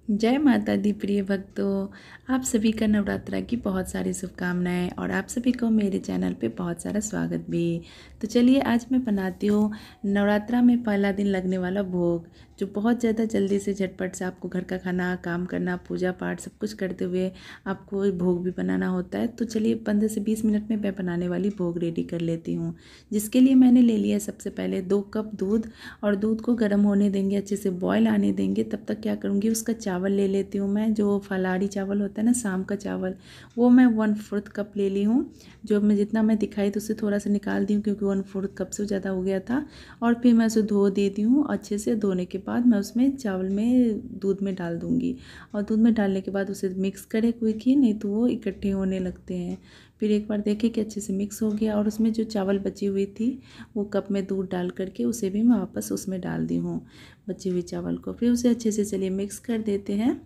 जय माता दी प्रिय भक्तों। आप सभी का नवरात्रा की बहुत सारी शुभकामनाएं और आप सभी को मेरे चैनल पे बहुत सारा स्वागत भी। तो चलिए आज मैं बनाती हूँ नवरात्रा में पहला दिन लगने वाला भोग, जो बहुत ज़्यादा जल्दी से झटपट से आपको घर का खाना, काम करना, पूजा पाठ सब कुछ करते हुए आपको भोग भी बनाना होता है। तो चलिए 15 से 20 मिनट में मैं बनाने वाली भोग रेडी कर लेती हूँ। जिसके लिए मैंने ले लिया सबसे पहले 2 कप दूध, और दूध को गर्म होने देंगे, अच्छे से बॉयल आने देंगे। तब तक क्या करूँगी, उसका चावल ले लेती हूँ मैं, जो फलाड़ी चावल होता है ना, शाम का चावल, वो मैं 1/4 कप ले ली हूँ। जो मैं जितना मैं दिखाई तो उससे थोड़ा सा निकाल दी हूँ, क्योंकि 1/4 कप से ज़्यादा हो गया था। और फिर मैं उसे धो देती हूँ। अच्छे से धोने के बाद मैं उसमें चावल में दूध में डाल दूँगी, और दूध में डालने के बाद उसे मिक्स करें क्विक, नहीं तो वो इकट्ठे होने लगते हैं। फिर एक बार देखें कि अच्छे से मिक्स हो गया, और उसमें जो चावल बची हुई थी वो कप में दूध डाल करके उसे भी मैं वापस उसमें डाल दी हूँ, बची हुई चावल को। फिर उसे अच्छे से चलिए मिक्स कर देते हैं,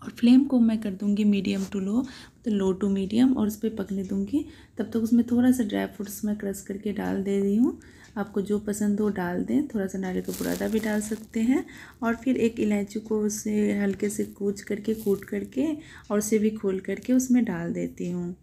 और फ्लेम को मैं कर दूंगी मीडियम टू लो, तो लो टू मीडियम, और उस पर पकने दूंगी। तब तक उसमें थोड़ा सा ड्राई फ्रूट्स मैं क्रश करके डाल दे रही हूँ। आपको जो पसंद हो डाल दें, थोड़ा सा नारियल का बुरादा भी डाल सकते हैं। और फिर एक इलायची को उसे हल्के से कूट करके और उसे भी खोल करके उसमें डाल देती हूँ।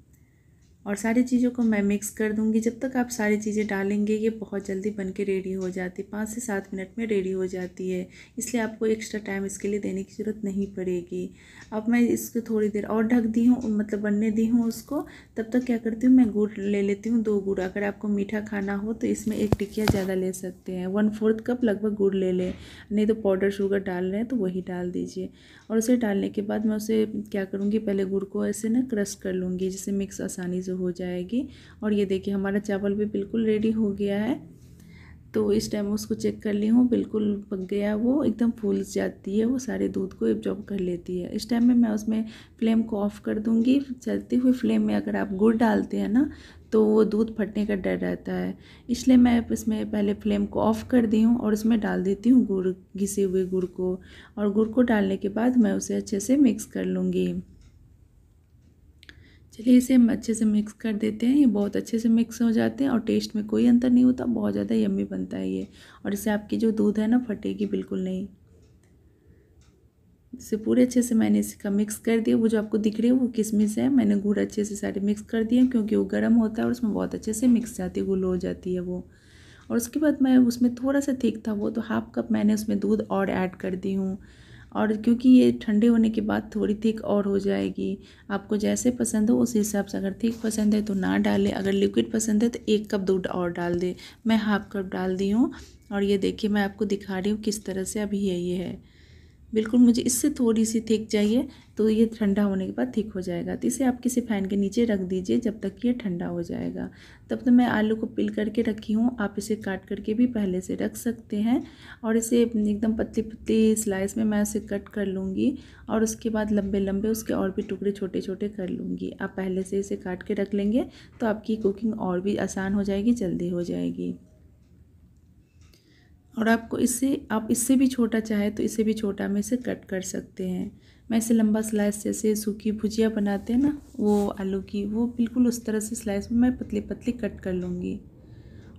और सारी चीज़ों को मैं मिक्स कर दूंगी। जब तक आप सारी चीज़ें डालेंगे ये बहुत जल्दी बन के रेडी हो जाती है, 5 से 7 मिनट में रेडी हो जाती है। इसलिए आपको एक्स्ट्रा टाइम इसके लिए देने की ज़रूरत नहीं पड़ेगी। अब मैं इसको थोड़ी देर और ढक दी हूँ, मतलब बनने दी हूँ उसको। तब तक क्या करती हूँ, मैं गुड़ ले लेती हूँ, 2 गुड़। अगर आपको मीठा खाना हो तो इसमें 1 टिकिया ज़्यादा ले सकते हैं, 1/4 कप लगभग गुड़ ले लें। नहीं तो पाउडर शुगर डाल रहे हैं तो वही डाल दीजिए। और उसे डालने के बाद मैं उसे क्या करूँगी, पहले गुड़ को ऐसे ना क्रश कर लूँगी, जिससे मिक्स आसानी से हो जाएगी। और ये देखिए हमारा चावल भी बिल्कुल रेडी हो गया है। तो इस टाइम उसको चेक कर ली हूँ, बिल्कुल पक गया, वो एकदम फूल जाती है, वो सारे दूध को एब्जॉर्ब कर लेती है। इस टाइम में मैं उसमें फ्लेम को ऑफ़ कर दूँगी। चलती हुई फ्लेम में अगर आप गुड़ डालते हैं ना, तो वो दूध फटने का डर रहता है। इसलिए मैं इसमें पहले फ्लेम को ऑफ़ कर दी हूँ, और इसमें डाल देती हूँ गुड़, घिसे हुए गुड़ को। और गुड़ को डालने के बाद मैं उसे अच्छे से मिक्स कर लूँगी। चलिए इसे हम अच्छे से मिक्स कर देते हैं। ये बहुत अच्छे से मिक्स हो जाते हैं, और टेस्ट में कोई अंतर नहीं होता, बहुत ज़्यादा यम्मी बनता है ये। और इससे आपकी जो दूध है ना, फटेगी बिल्कुल नहीं। इसे पूरे अच्छे से मैंने इसका मिक्स कर दिया। वो जो आपको दिख रही है वो किशमिश है, मैंने गुड़ अच्छे से सारे मिक्स कर दिए, क्योंकि वो गर्म होता है और उसमें बहुत अच्छे से मिक्स जाती है, गुल हो जाती है वो। और उसके बाद मैं उसमें थोड़ा सा थिक था वो, तो 1/2 कप मैंने उसमें दूध और ऐड कर दी हूँ। और क्योंकि ये ठंडे होने के बाद थोड़ी थिक और हो जाएगी। आपको जैसे पसंद हो उस हिसाब से, अगर थिक पसंद है तो ना डालें, अगर लिक्विड पसंद है तो 1 कप दूध और डाल दें। मैं 1/2 कप डाल दी हूँ। और ये देखिए मैं आपको दिखा रही हूँ किस तरह से अभी ये है। बिल्कुल मुझे इससे थोड़ी सी थिक चाहिए, तो ये ठंडा होने के बाद थिक हो जाएगा। तो इसे आप किसी फैन के नीचे रख दीजिए जब तक कि ये ठंडा हो जाएगा। तब तो मैं आलू को पिल करके रखी हूँ, आप इसे काट करके भी पहले से रख सकते हैं। और इसे एकदम पतली पतली स्लाइस में मैं इसे कट कर लूँगी, और उसके बाद लंबे लंबे उसके और भी टुकड़े छोटे छोटे कर लूँगी। आप पहले से इसे काट के रख लेंगे तो आपकी कुकिंग और भी आसान हो जाएगी, जल्दी हो जाएगी। और आपको आप इससे भी छोटा चाहे तो इससे भी छोटा में इसे कट कर सकते हैं। मैं इसे लंबा स्लाइस, जैसे सूखी भुजिया बनाते हैं ना वो आलू की, वो बिल्कुल उस तरह से स्लाइस में मैं पतली पतली कट कर लूँगी।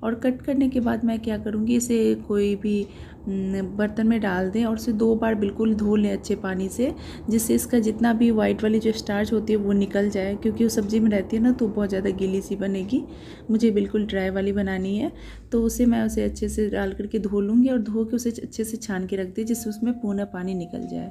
और कट करने के बाद मैं क्या करूँगी, इसे कोई भी बर्तन में डाल दें, और उसे 2 बार बिल्कुल धो लें अच्छे पानी से, जिससे इसका जितना भी वाइट वाली जो स्टार्च होती है वो निकल जाए, क्योंकि वो सब्ज़ी में रहती है ना तो बहुत ज़्यादा गीली सी बनेगी। मुझे बिल्कुल ड्राई वाली बनानी है। तो उसे अच्छे से डाल करके धो लूँगी, और धो के उसे अच्छे से छान के रख दी, जिससे उसमें पूरा पानी निकल जाए।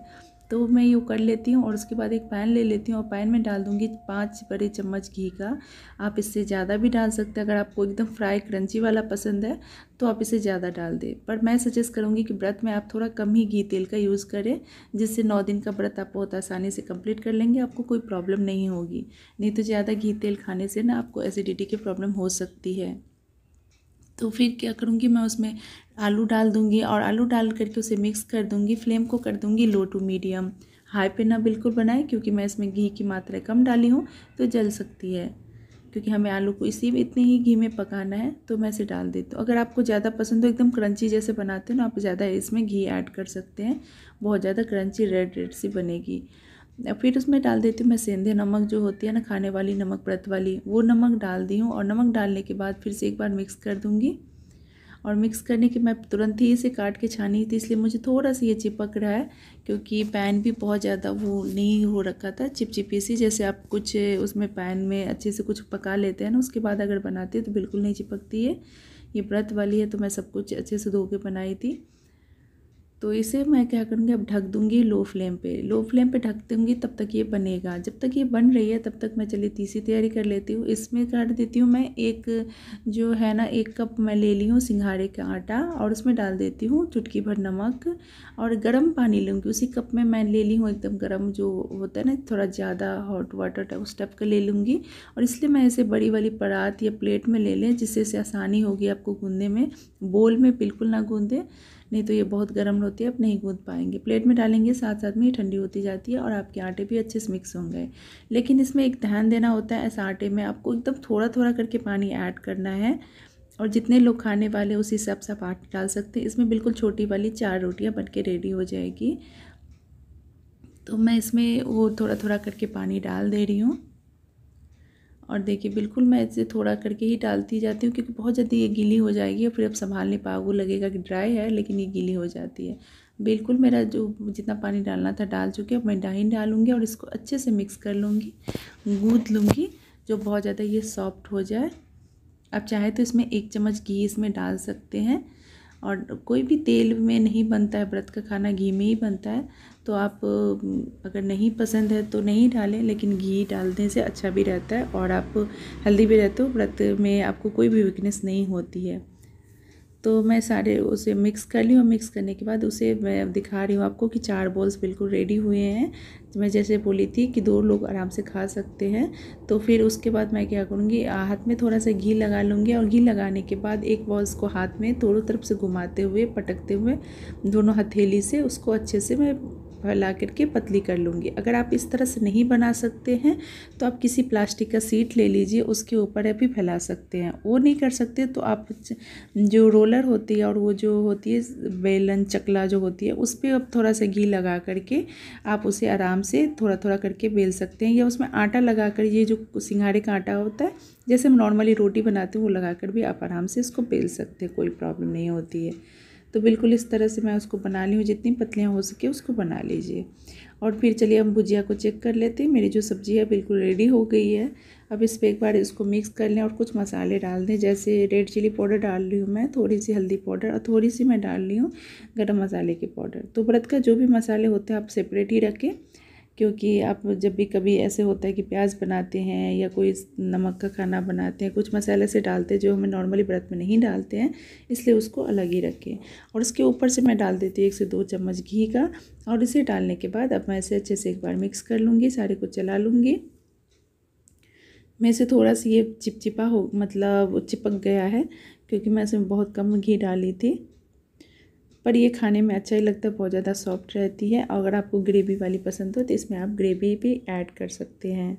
तो मैं यूँ कर लेती हूँ। और उसके बाद एक पैन ले लेती हूँ, और पैन में डाल दूँगी 5 बड़े चम्मच घी का। आप इससे ज़्यादा भी डाल सकते हैं, अगर आपको एकदम फ्राई क्रंची वाला पसंद है तो आप इसे ज़्यादा डाल दें। पर मैं सजेस्ट करूँगी कि व्रत में आप थोड़ा कम ही घी तेल का यूज़ करें, जिससे 9 दिन का व्रत आप बहुत आसानी से कंप्लीट कर लेंगे, आपको कोई प्रॉब्लम नहीं होगी। नहीं तो ज़्यादा घी तेल खाने से ना आपको एसिडिटी की प्रॉब्लम हो सकती है। तो फिर क्या करूँगी, मैं उसमें आलू डाल दूँगी, और आलू डाल करके उसे मिक्स कर दूँगी। फ्लेम को कर दूँगी लो टू मीडियम, हाई पे ना बिल्कुल बनाएं, क्योंकि मैं इसमें घी की मात्रा कम डाली हूँ तो जल सकती है। क्योंकि हमें आलू को इतने ही घी में पकाना है, तो मैं इसे डाल देती हूँ। अगर आपको ज़्यादा पसंद हो, एकदम क्रंची जैसे बनाते हो ना, आप ज़्यादा इसमें घी ऐड कर सकते हैं, बहुत ज़्यादा क्रंची रेड रेड सी बनेगी। फिर उसमें डाल देती हूँ मैं सेंधे नमक, जो होती है ना खाने वाली नमक, व्रत वाली, वो नमक डाल दी हूँ। और नमक डालने के बाद फिर से एक बार मिक्स कर दूँगी। और मिक्स करने के मैं तुरंत ही इसे काट के छानी थी, इसलिए मुझे थोड़ा सा ये चिपक रहा है, क्योंकि पैन भी बहुत ज़्यादा वो नहीं हो रखा था, चिपचिपी सी। जैसे आप कुछ उसमें पैन में अच्छे से कुछ पका लेते हैं ना, उसके बाद अगर बनाते हैं तो बिल्कुल नहीं चिपकती है। ये व्रत वाली है तो मैं सब कुछ अच्छे से धो के बनाई थी। तो इसे मैं क्या करूँगी, अब ढक दूँगी लो फ्लेम पे ढक दूँगी, तब तक ये बनेगा। जब तक ये बन रही है तब तक मैं चलिए तीसरी तैयारी कर लेती हूँ। इसमें काट देती हूँ मैं एक जो है ना 1 कप मैं ले ली हूँ सिंघाड़े का आटा, और उसमें डाल देती हूँ चुटकी भर नमक, और गर्म पानी लूँगी। उसी कप में मैं ले ली हूँ एकदम गर्म जो होता है ना, थोड़ा ज़्यादा हॉट वाटर उस टाइप का ले लूँगी। और इसलिए मैं इसे बड़ी वाली परात या प्लेट में ले लें, जिससे से आसानी होगी आपको गूँधने में। बोल में बिल्कुल ना गूँधे, नहीं तो ये बहुत गर्म होती है, आप नहीं गूँध पाएंगे। प्लेट में डालेंगे साथ साथ में ये ठंडी होती जाती है और आपके आटे भी अच्छे से मिक्स होंगे। लेकिन इसमें एक ध्यान देना होता है, ऐसा आटे में आपको एकदम थोड़ा थोड़ा करके पानी ऐड करना है, और जितने लोग खाने वाले उस हिसाब से आप आटा डाल सकते हैं। इसमें बिल्कुल छोटी वाली 4 रोटियाँ बन के रेडी हो जाएगी। तो मैं इसमें वो थोड़ा थोड़ा करके पानी डाल दे रही हूँ, और देखिए बिल्कुल मैं इसे थोड़ा करके ही डालती जाती हूँ, क्योंकि बहुत जल्दी ये गीली हो जाएगी और फिर आप संभाल नहीं पाओगे, लगेगा कि ड्राई है लेकिन ये गीली हो जाती है। बिल्कुल मेरा जो जितना पानी डालना था डाल चुके, अब मैं डाइन डालूँगी और इसको अच्छे से मिक्स कर लूँगी, गूँथ लूँगी, जो बहुत ज़्यादा ये सॉफ्ट हो जाए। आप चाहे तो इसमें 1 चम्मच घी इसमें डाल सकते हैं, और कोई भी तेल में नहीं बनता है, व्रत का खाना घी में ही बनता है। तो आप अगर नहीं पसंद है तो नहीं डालें, लेकिन घी डालने से अच्छा भी रहता है और आप हेल्दी भी रहते हो। व्रत में आपको कोई भी वीकनेस नहीं होती है। तो मैं सारे उसे मिक्स कर ली, और मिक्स करने के बाद उसे मैं दिखा रही हूँ आपको कि 4 बॉल्स बिल्कुल रेडी हुए हैं। तो मैं जैसे बोली थी कि 2 लोग आराम से खा सकते हैं। तो फिर उसके बाद मैं क्या करूँगी, हाथ में थोड़ा सा घी लगा लूँगी, और घी लगाने के बाद एक बॉल्स को हाथ में दोनों तरफ से घुमाते हुए, पटकते हुए, दोनों हथेली से उसको अच्छे से मैं फैला करके पतली कर लूँगी। अगर आप इस तरह से नहीं बना सकते हैं तो आप किसी प्लास्टिक का शीट ले लीजिए, उसके ऊपर भी फैला सकते हैं। वो नहीं कर सकते तो आप जो रोलर होती है और वो जो होती है बेलन चकला जो होती है, उस पर अब थोड़ा सा घी लगा करके आप उसे आराम से थोड़ा थोड़ा करके बेल सकते हैं, या उसमें आटा लगा कर, ये जो सिंघाड़े का आटा होता है जैसे हम नॉर्मली रोटी बनाते हैं वो लगा कर भी आप आराम से इसको बेल सकते हैं, कोई प्रॉब्लम नहीं होती है। तो बिल्कुल इस तरह से मैं उसको बना ली हूँ, जितनी पतलियाँ हो सके उसको बना लीजिए। और फिर चलिए हम भुजिया को चेक कर लेते हैं। मेरी जो सब्ज़ी है बिल्कुल रेडी हो गई है। अब इस पर एक बार इसको मिक्स कर लें और कुछ मसाले डाल दें, जैसे रेड चिली पाउडर डाल रही हूँ मैं, थोड़ी सी हल्दी पाउडर, और थोड़ी सी मैं डाल रही हूँ गरम मसाले के पाउडर। तो व्रत का जो भी मसाले होते हैं आप सेपरेट ही रखें, क्योंकि आप जब भी कभी ऐसे होता है कि प्याज बनाते हैं या कोई नमक का खाना बनाते हैं, कुछ मसाले से डालते हैं जो हमें नॉर्मली व्रत में नहीं डालते हैं, इसलिए उसको अलग ही रखें। और इसके ऊपर से मैं डाल देती हूँ 1 से 2 चम्मच घी का, और इसे डालने के बाद अब मैं इसे अच्छे से एक बार मिक्स कर लूँगी, सारे को चला लूँगी। मैं इसे थोड़ा सा ये चिपचिपा हो, मतलब चिपक गया है, क्योंकि मैं इसमें बहुत कम घी डाली थी, पर ये खाने में अच्छा ही लगता है, बहुत ज़्यादा सॉफ्ट रहती है। और अगर आपको ग्रेवी वाली पसंद हो तो इसमें आप ग्रेवी भी ऐड कर सकते हैं।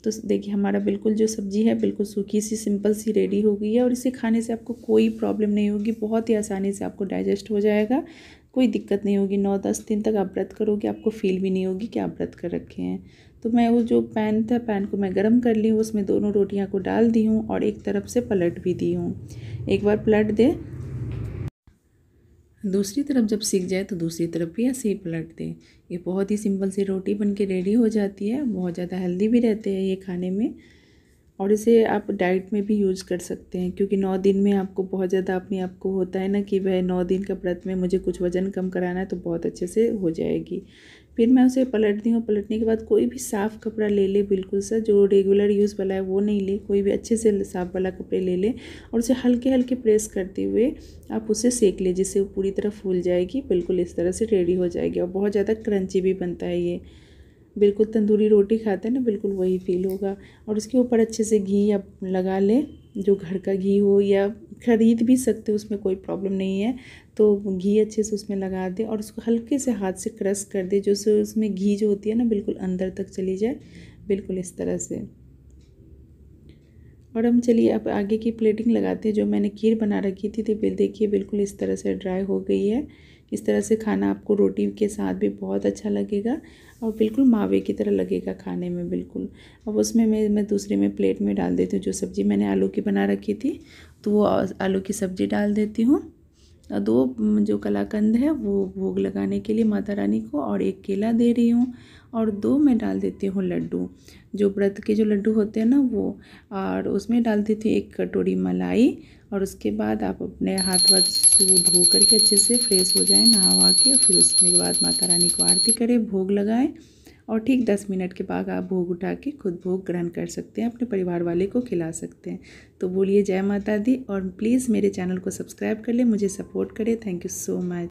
तो देखिए हमारा बिल्कुल जो सब्ज़ी है बिल्कुल सूखी सी सिंपल सी रेडी हो गई है, और इसे खाने से आपको कोई प्रॉब्लम नहीं होगी, बहुत ही आसानी से आपको डाइजेस्ट हो जाएगा, कोई दिक्कत नहीं होगी। 9-10 दिन तक आप व्रत करोगे, आपको फील भी नहीं होगी कि आप व्रत कर रखे हैं। तो मैं वो जो पैन था, पैन को मैं गर्म कर ली हूँ, उसमें दोनों रोटियाँ को डाल दी हूँ और एक तरफ से पलट भी दी हूँ। एक बार पलट दें, दूसरी तरफ जब सीख जाए तो दूसरी तरफ भी ऐसे ही पलट दें। ये बहुत ही सिंपल सी रोटी बन के रेडी हो जाती है, बहुत ज़्यादा हेल्दी भी रहते हैं ये खाने में, और इसे आप डाइट में भी यूज़ कर सकते हैं, क्योंकि 9 दिन में आपको बहुत ज़्यादा अपने आप को होता है ना कि वह 9 दिन का व्रत में मुझे कुछ वज़न कम कराना है, तो बहुत अच्छे से हो जाएगी। फिर मैं उसे पलट दी हूँ। पलटने के बाद कोई भी साफ़ कपड़ा ले ले, बिल्कुल सा जो रेगुलर यूज़ वाला है वो नहीं ले, कोई भी अच्छे से साफ़ वाला कपड़े ले ले, और उसे हल्के हल्के प्रेस करते हुए आप उसे सेक ले, जिससे वो पूरी तरह फूल जाएगी। बिल्कुल इस तरह से रेडी हो जाएगी, और बहुत ज़्यादा क्रंची भी बनता है ये, बिल्कुल तंदूरी रोटी खाते हैं ना, बिल्कुल वही फील होगा। और उसके ऊपर अच्छे से घी आप लगा लें, जो घर का घी हो, या ख़रीद भी सकते हो, उसमें कोई प्रॉब्लम नहीं है। तो घी अच्छे से उसमें लगा दें और उसको हल्के से हाथ से क्रश कर दें, जो से उसमें घी जो होती है ना बिल्कुल अंदर तक चली जाए, बिल्कुल इस तरह से। और हम चलिए अब आगे की प्लेटिंग लगाते हैं। जो मैंने खीर बना रखी थी, देखिए बिल्कुल इस तरह से ड्राई हो गई है। इस तरह से खाना आपको रोटी के साथ भी बहुत अच्छा लगेगा और बिल्कुल मावे की तरह लगेगा खाने में बिल्कुल। अब उसमें मैं दूसरे में प्लेट में डाल देती हूँ जो सब्ज़ी मैंने आलू की बना रखी थी, तो वो आलू की सब्ज़ी डाल देती हूँ। 2 जो कलाकंद है वो भोग लगाने के लिए माता रानी को, और 1 केला दे रही हूँ, और 2 मैं डाल देती हूँ लड्डू, जो व्रत के जो लड्डू होते हैं ना वो। और उसमें डाल देती हूँ 1 कटोरी मलाई। और उसके बाद आप अपने हाथ वाथ धो करके अच्छे से फ्रेश हो जाएं, नहा वहा के, फिर उसके बाद माता रानी को आरती करें, भोग लगाएं, और ठीक 10 मिनट के बाद आप भोग उठा के खुद भोग ग्रहण कर सकते हैं, अपने परिवार वाले को खिला सकते हैं। तो बोलिए जय माता दी, और प्लीज़ मेरे चैनल को सब्सक्राइब कर लें, मुझे सपोर्ट करें। Thank you so much.